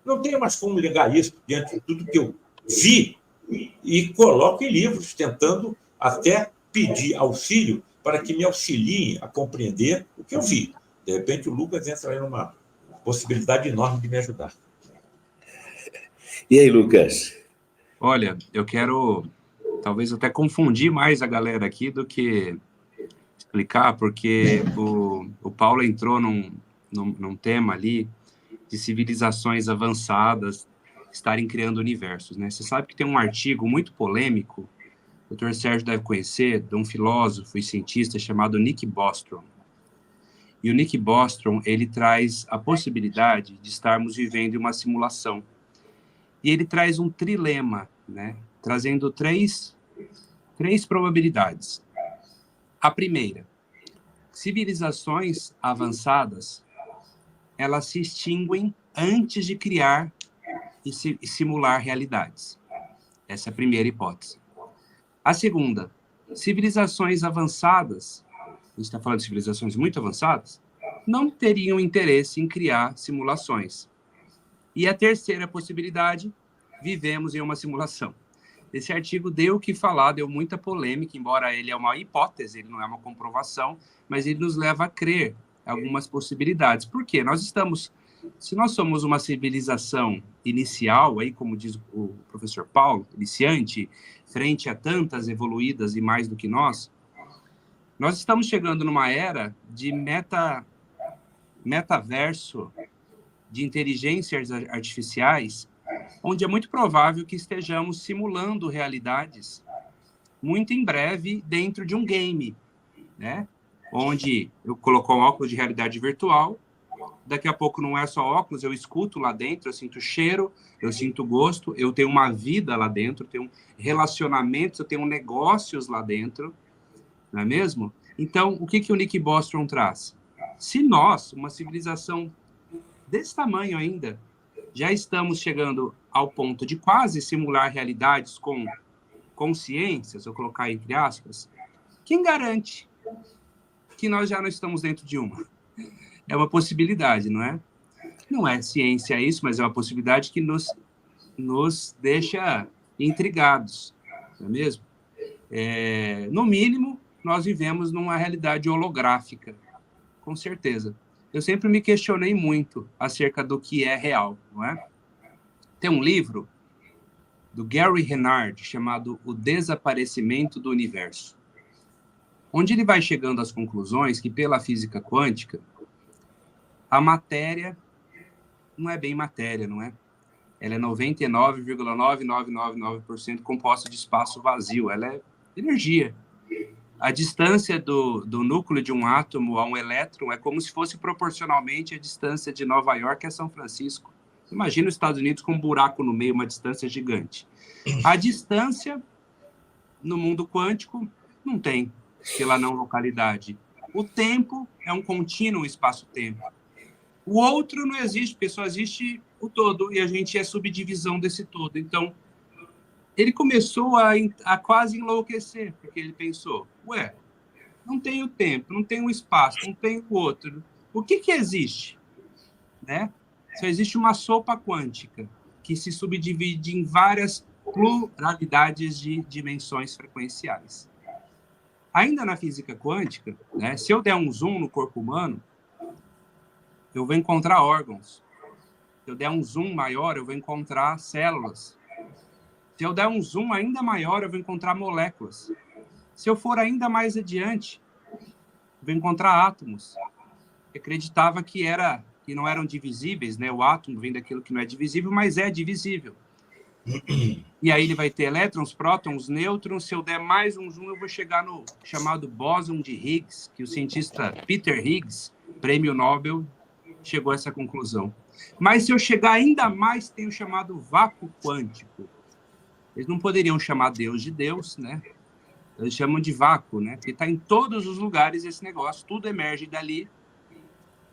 Não tenho mais como ligar isso diante de tudo que eu vi e coloco em livros, tentando até pedir auxílio para que me auxiliem a compreender o que eu vi. De repente, o Lucas entra aí numa possibilidade enorme de me ajudar. E aí, Lucas? Olha, eu quero talvez até confundir mais a galera aqui do que explicar, porque o Paulo entrou num tema ali de civilizações avançadas estarem criando universos, né? Você sabe que tem um artigo muito polêmico, o Dr. Sérgio deve conhecer, de um filósofo e cientista chamado Nick Bostrom. E o Nick Bostrom, ele traz a possibilidade de estarmos vivendo uma simulação. E ele traz um trilema, né? Trazendo três probabilidades. A primeira, civilizações avançadas, elas se extinguem antes de criar e simular realidades. Essa é a primeira hipótese. A segunda, civilizações avançadas, a gente está falando de civilizações muito avançadas, não teriam interesse em criar simulações. E a terceira possibilidade, vivemos em uma simulação. Esse artigo deu o que falar, deu muita polêmica, embora ele é uma hipótese, ele não é uma comprovação, mas ele nos leva a crer algumas possibilidades. Por quê? Se nós somos uma civilização inicial, aí como diz o professor Paulo, iniciante, frente a tantas evoluídas e mais do que nós estamos chegando numa era de metaverso, de inteligências artificiais, onde é muito provável que estejamos simulando realidades muito em breve dentro de um game, né? Onde eu coloco um óculos de realidade virtual, daqui a pouco não é só óculos, eu escuto lá dentro, eu sinto cheiro, eu sinto gosto, eu tenho uma vida lá dentro, eu tenho relacionamentos, eu tenho negócios lá dentro, não é mesmo? Então, o que o Nick Bostrom traz? Se nós, uma civilização desse tamanho ainda, já estamos chegando ao ponto de quase simular realidades com consciências, vou colocar entre aspas, quem garante que nós já não estamos dentro de uma? É uma possibilidade, não é? Não é ciência isso, mas é uma possibilidade que nos deixa intrigados, não é mesmo? No mínimo, nós vivemos numa realidade holográfica, com certeza. Eu sempre me questionei muito acerca do que é real, não é? Tem um livro do Gary Renard chamado O Desaparecimento do Universo, onde ele vai chegando às conclusões que, pela física quântica, a matéria não é bem matéria, não é? Ela é 99,9999% composta de espaço vazio, ela é energia. A distância do núcleo de um átomo a um elétron é como se fosse proporcionalmente a distância de Nova York a São Francisco. Imagina os Estados Unidos com um buraco no meio, uma distância gigante. A distância no mundo quântico não tem, pela não localidade. O tempo é um contínuo espaço-tempo. O outro não existe, porque só existe o todo, e a gente é subdivisão desse todo. Então, ele começou a quase enlouquecer, porque ele pensou, não tem o tempo, não tem o espaço, não tem o outro. O que existe? Né? Só existe uma sopa quântica, que se subdivide em várias pluralidades de dimensões frequenciais. Ainda na física quântica, né, se eu der um zoom no corpo humano, eu vou encontrar órgãos. Se eu der um zoom maior, eu vou encontrar células. Se eu der um zoom ainda maior, eu vou encontrar moléculas. Se eu for ainda mais adiante, eu vou encontrar átomos. Eu acreditava que não eram divisíveis, né? O átomo vem daquilo que não é divisível, mas é divisível. E aí ele vai ter elétrons, prótons, nêutrons. Se eu der mais um zoom, eu vou chegar no chamado bóson de Higgs, que o cientista Peter Higgs, prêmio Nobel, chegou a essa conclusão. Mas se eu chegar ainda mais, tem o chamado vácuo quântico. Eles não poderiam chamar Deus de Deus, né? Eles chamam de vácuo, né? Porque está em todos os lugares esse negócio, tudo emerge dali,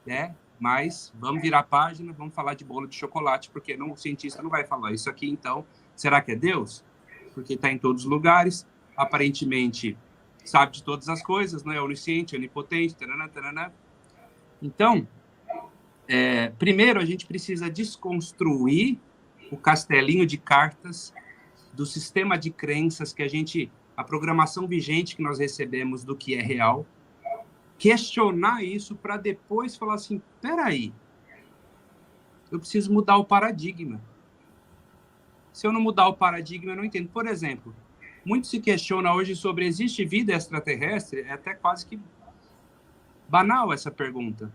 né? Mas vamos virar a página, vamos falar de bolo de chocolate, porque o cientista não vai falar isso aqui, então, será que é Deus? Porque está em todos os lugares, aparentemente sabe de todas as coisas, não é onisciente, onipotente, taranã, taranã. Então, Primeiro, a gente precisa desconstruir o castelinho de cartas do sistema de crenças a programação vigente que nós recebemos do que é real, questionar isso para depois falar assim, peraí, eu preciso mudar o paradigma. Se eu não mudar o paradigma, eu não entendo. Por exemplo, muito se questiona hoje sobre existe vida extraterrestre, é até quase que banal essa pergunta.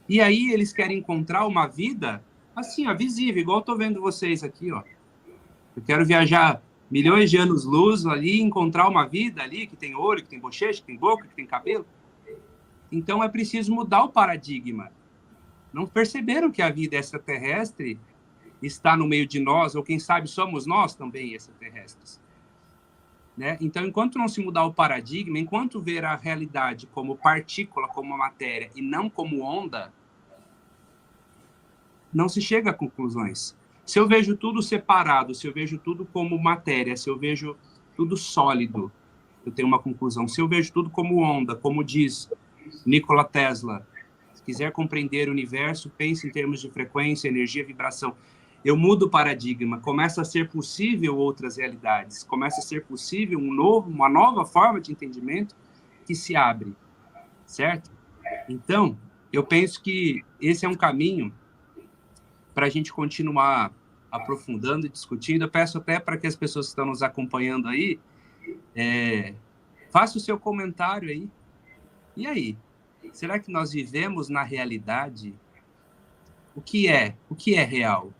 E aí eles querem encontrar uma vida assim, ó, visível, igual eu tô vendo vocês aqui, ó. Eu quero viajar milhões de anos-luz ali, encontrar uma vida ali que tem olho, que tem bochecha, que tem boca, que tem cabelo. Então é preciso mudar o paradigma. Não perceberam que a vida extraterrestre está no meio de nós, ou quem sabe somos nós também extraterrestres. Né? Então, enquanto não se mudar o paradigma, enquanto ver a realidade como partícula, como matéria, e não como onda, não se chega a conclusões. Se eu vejo tudo separado, se eu vejo tudo como matéria, se eu vejo tudo sólido, eu tenho uma conclusão. Se eu vejo tudo como onda, como diz Nikola Tesla, se quiser compreender o universo, pense em termos de frequência, energia, vibração. Eu mudo o paradigma, começa a ser possível outras realidades, começa a ser possível uma nova forma de entendimento que se abre, certo? Então, eu penso que esse é um caminho para a gente continuar aprofundando e discutindo. Eu peço até para que as pessoas que estão nos acompanhando aí, faça o seu comentário aí. E aí? Será que nós vivemos na realidade? O que é real?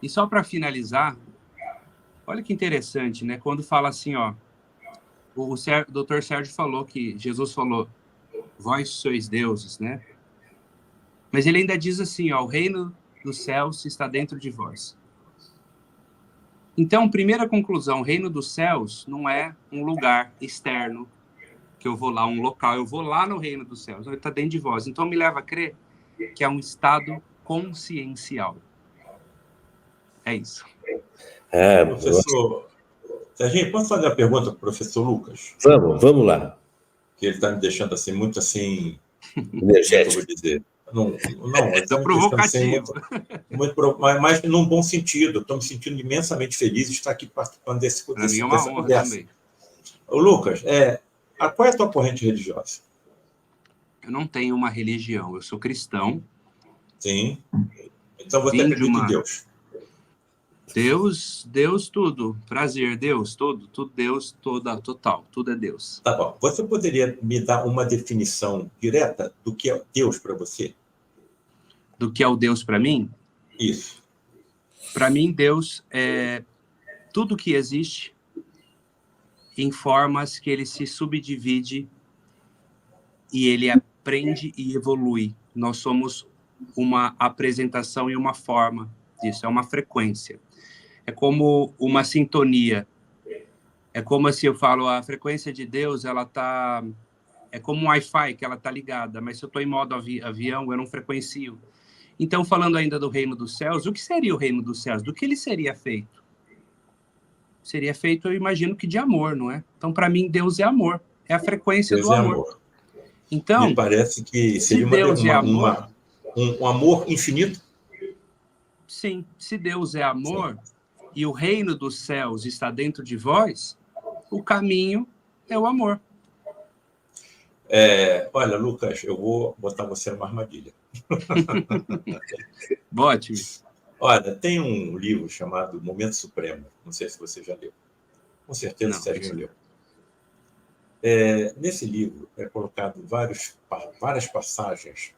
E só para finalizar, olha que interessante, né? Quando fala assim, ó, o Dr. Sérgio falou que Jesus falou, vós sois deuses, né? Mas ele ainda diz assim, ó, o reino dos céus está dentro de vós. Então, primeira conclusão, o reino dos céus não é um lugar externo, que eu vou lá, um local, eu vou lá no reino dos céus, ele está dentro de vós. Então, me leva a crer que é um estado consciencial. É isso. Professor Serginho, posso fazer a pergunta para o professor Lucas? Vamos lá. Que ele está me deixando assim, muito assim... Energético. Como eu vou dizer? Não, ele está me deixando assim, mas num bom sentido. Estou me sentindo imensamente feliz de estar aqui participando dessa conversa. Também. Ô, Lucas, qual é a tua corrente religiosa? Eu não tenho uma religião, eu sou cristão. Sim. Então você acredita em Deus? Deus tudo. Prazer, Deus, tudo Deus, total, tudo é Deus. Tá bom. Você poderia me dar uma definição direta do que é Deus para você? Do que é o Deus para mim? Isso. Para mim, Deus é tudo que existe em formas que ele se subdivide e ele aprende e evolui. Nós somos uma apresentação e uma forma disso, é uma frequência. É como uma sintonia. É como se eu falo, a frequência de Deus, ela tá... É como um Wi-Fi, que ela tá ligada, mas se eu estou em modo avião, eu não frequencio. Então, falando ainda do reino dos céus, o que seria o reino dos céus? Do que ele seria feito? Seria feito, eu imagino que de amor, não é? Então, para mim, Deus é amor. É a frequência Deus do amor. Então, me parece que seria um amor infinito. Sim, se Deus é amor, sim, e o reino dos céus está dentro de vós, o caminho é o amor. Olha, Lucas, eu vou botar você numa armadilha. Bote-me. Olha, tem um livro chamado Momento Supremo. Não sei se você já leu. Com certeza o Serginho leu. Nesse livro é colocado várias passagens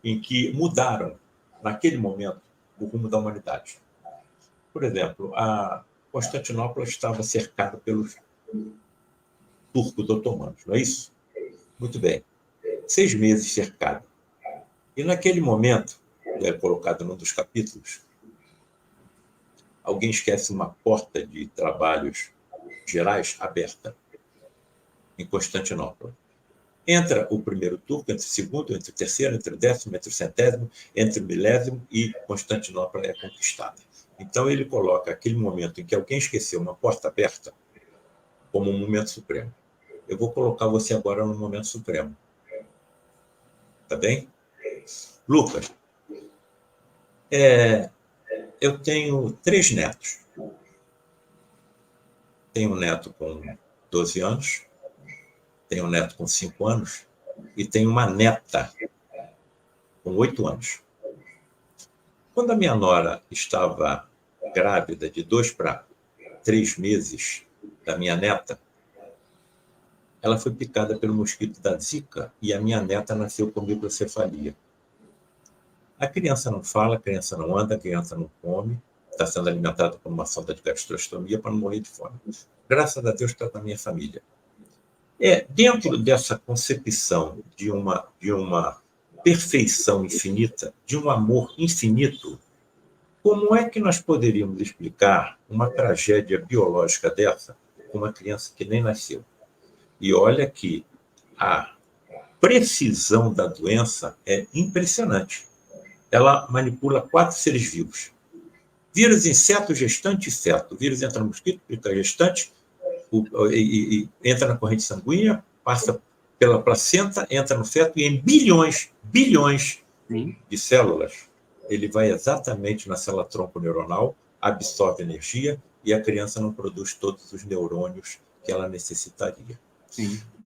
em que mudaram, naquele momento, o rumo da humanidade. Por exemplo, a Constantinopla estava cercada pelos turcos otomanos, não é isso? Muito bem. 6 meses cercada. E naquele momento, é colocado num dos capítulos, alguém esquece uma porta de trabalhos gerais aberta em Constantinopla. Entra o primeiro turco, entre o segundo, entre o terceiro, entre o 10º, entre o 100º, entre o 1000º e Constantinopla é conquistada. Então ele coloca aquele momento em que alguém esqueceu uma porta aberta como um momento supremo. Eu vou colocar você agora no momento supremo. Tá bem? Lucas, eu tenho 3 netos. Tenho um neto com 12 anos, tenho um neto com 5 anos e tenho uma neta com 8 anos. Quando a minha nora estava grávida de 2 para 3 meses da minha neta, ela foi picada pelo mosquito da Zika e a minha neta nasceu com microcefalia. A criança não fala, a criança não anda, a criança não come, está sendo alimentada por uma sonda de gastrostomia para não morrer de fome. Graças a Deus está na minha família. Dentro dessa concepção de uma perfeição infinita, de um amor infinito, como é que nós poderíamos explicar uma tragédia biológica dessa com uma criança que nem nasceu? E olha que a precisão da doença é impressionante. Ela manipula 4 seres vivos. Vírus, inseto, gestante e feto. O vírus entra no mosquito, pica a gestante, e entra na corrente sanguínea, passa pela placenta, entra no feto, e em bilhões de células, ele vai exatamente na célula-tronco neuronal, absorve energia, e a criança não produz todos os neurônios que ela necessitaria. Sim.